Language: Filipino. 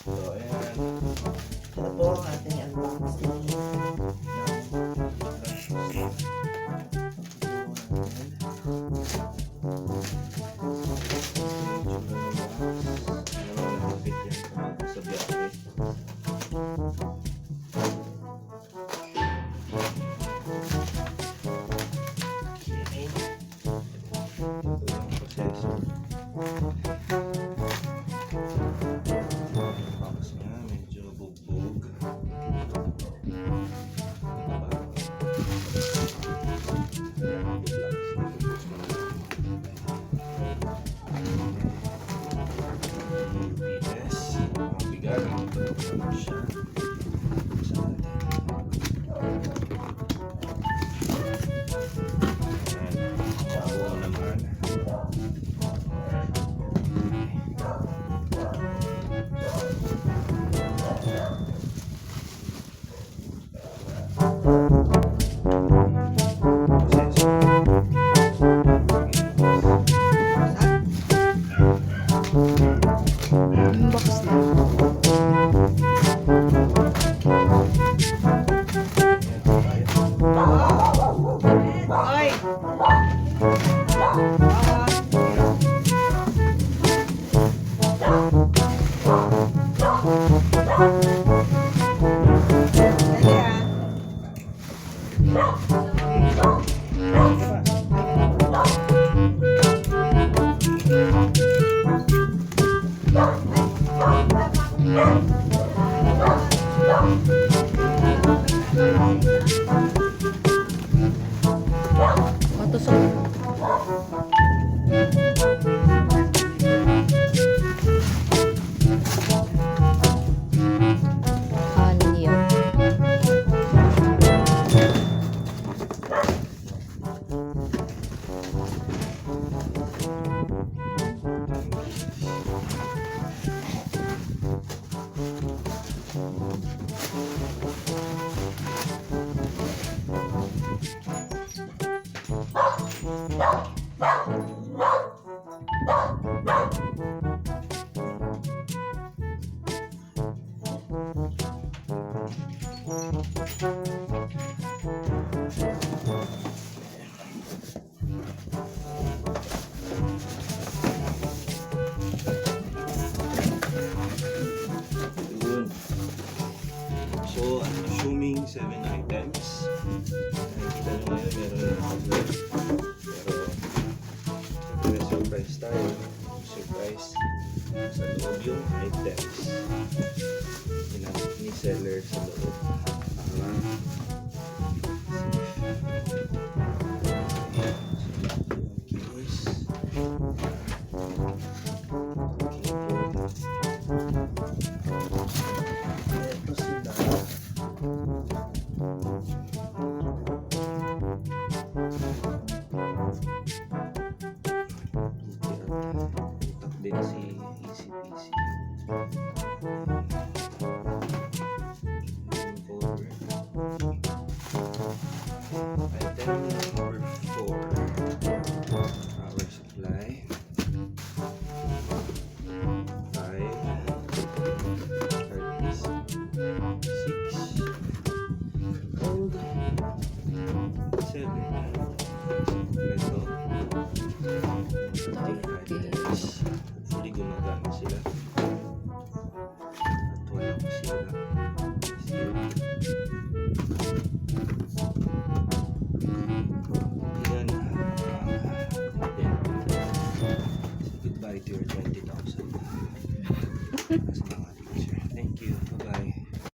So, ayan. Ito po ang ating unboxing So, assuming 7 items. Nakikita nyo ngayon, meron na hardware. Pero, may surprise tayo. Surprise sa loob yung items. Ni seller sa loob. Din si easy peasy. Item number 4, power supply. 5 hard disk. 6 gold. 7 ito. Hopefully gumagana sila at wala ko sila zero. Yan say goodbye to your 20,000.